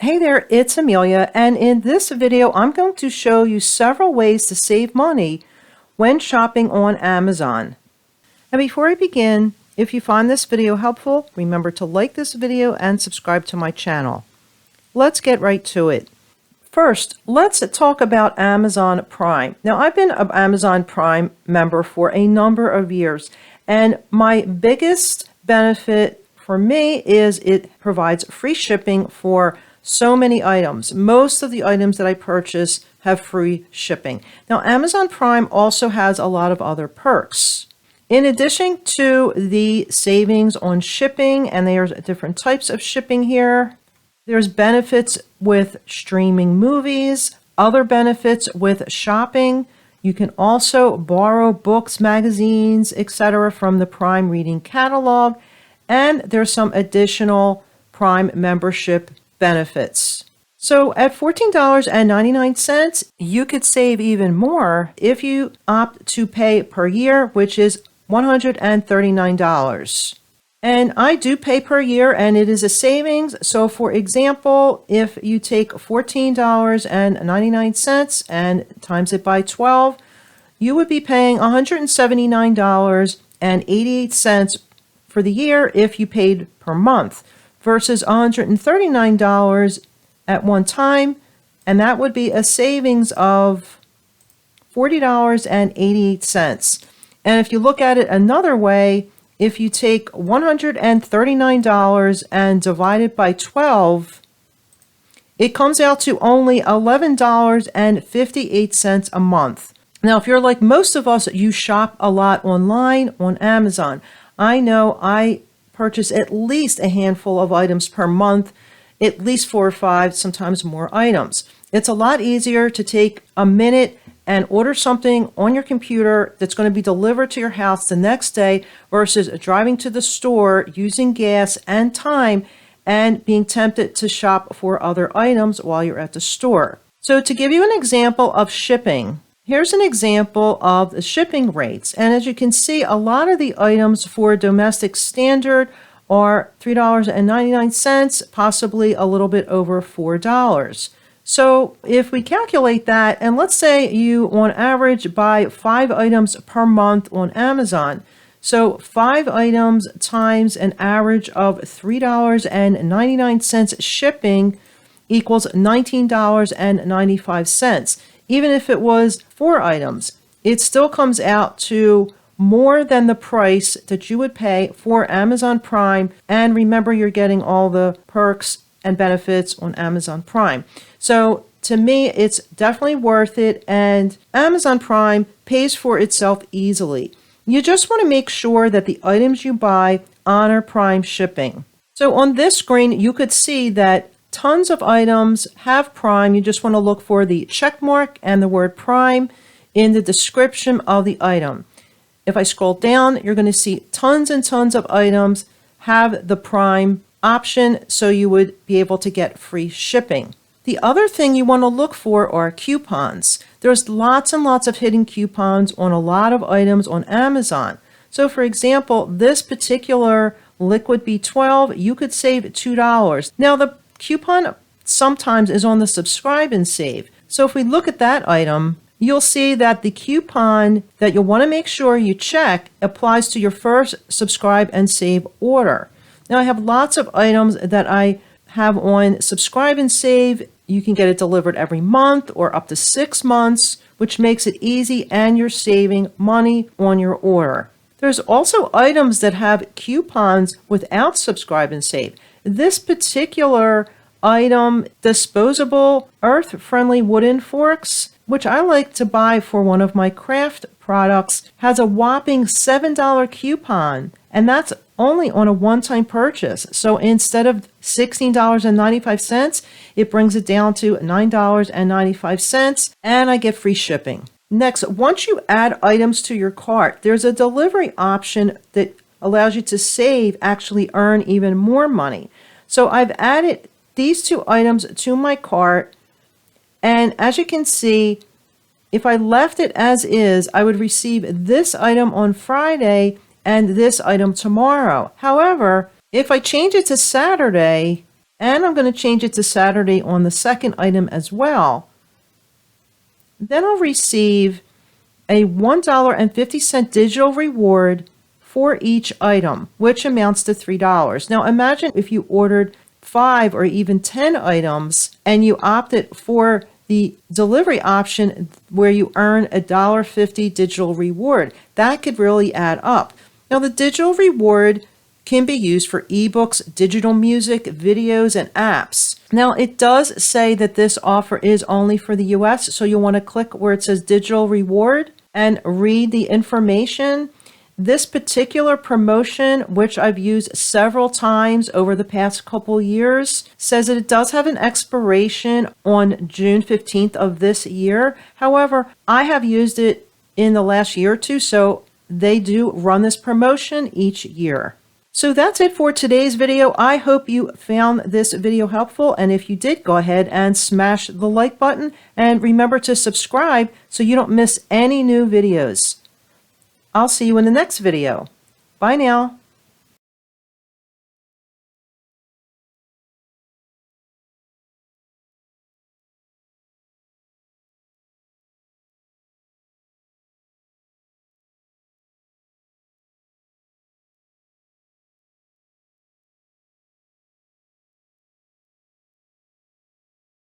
Hey there, it's Amelia, and in this video, I'm going to show you several ways to save money when shopping on Amazon. And before I begin, if you find this video helpful, remember to like this video and subscribe to my channel. Let's get right to it. First, let's talk about Amazon Prime. Now, I've been an Amazon Prime member for a number of years, and my biggest benefit for me is it provides free shipping for so many items. Most of the items that I purchase have free shipping. Now, Amazon Prime also has a lot of other perks. In addition to the savings on shipping, and there's different types of shipping here, there's benefits with streaming movies, other benefits with shopping. You can also borrow books, magazines, etc. from the Prime Reading catalog, and there's some additional Prime membership benefits. So at $14.99, you could save even more if you opt to pay per year, which is $139. And I do pay per year, and it is a savings. So for example, if you take $14.99 and times it by 12, you would be paying $179.88 for the year if you paid per month, versus $139 at one time, and that would be a savings of $40.88. And if you look at it another way, if you take $139 and divide it by 12, it comes out to only $11.58 a month. Now, if you're like most of us, you shop a lot online on Amazon. I know I purchase at least a handful of items per month, at least 4 or 5, sometimes more items. It's a lot easier to take a minute and order something on your computer that's going to be delivered to your house the next day versus driving to the store, using gas and time, and being tempted to shop for other items while you're at the store. So to give you an example of shipping, here's an example of the shipping rates. And as you can see, a lot of the items for domestic standard are $3.99, possibly a little bit over $4. So if we calculate that, and let's say you on average buy 5 items per month on Amazon, so 5 items times an average of $3.99 shipping equals $19.95. Even if it was 4 items, it still comes out to more than the price that you would pay for Amazon Prime. And remember, you're getting all the perks and benefits on Amazon Prime. So to me, it's definitely worth it, and Amazon Prime pays for itself easily. You just want to make sure that the items you buy honor Prime shipping. So on this screen, you could see that tons of items have Prime. You just want to look for the check mark and the word Prime in the description of the item. If I scroll down, you're going to see tons and tons of items have the Prime option, so you would be able to get free shipping. The other thing you want to look for are coupons. There's lots and lots of hidden coupons on a lot of items on Amazon. So for example, this particular liquid B12, you could save $2. Now the coupon sometimes is on the subscribe and save. So if we look at that item, you'll see that the coupon that you'll want to make sure you check applies to your first subscribe and save order. Now I have lots of items that I have on subscribe and save. You can get it delivered every month or up to 6 months, which makes it easy, and you're saving money on your order. There's also items that have coupons without subscribe and save. This particular item, disposable earth-friendly wooden forks, which I like to buy for one of my craft products, has a whopping $7 coupon, and that's only on a one-time purchase. So instead of $16.95, it brings it down to $9.95, and I get free shipping. Next, once you add items to your cart, there's a delivery option that allows you to actually earn even more money. So I've added these 2 items to my cart, and as you can see, if I left it as is, I would receive this item on Friday and this item tomorrow. However, if I change it to Saturday, And I'm going to change it to Saturday on the second item as well. Then I'll receive a $1.50 digital reward for each item, which amounts to $3. Now imagine if you ordered 5 or even 10 items and you opted for the delivery option where you earn a $1.50 digital reward. That could really add up. Now the digital reward can be used for ebooks, digital music, videos, and apps. Now it does say that this offer is only for the US, so you'll want to click where it says digital reward and read the information. This particular promotion, which I've used several times over the past couple years, says that it does have an expiration on June 15th of this year. However, I have used it in the last year or two, so they do run this promotion each year. So that's it for today's video. I hope you found this video helpful, and if you did, go ahead and smash the like button, and remember to subscribe so you don't miss any new videos. I'll see you in the next video. Bye now.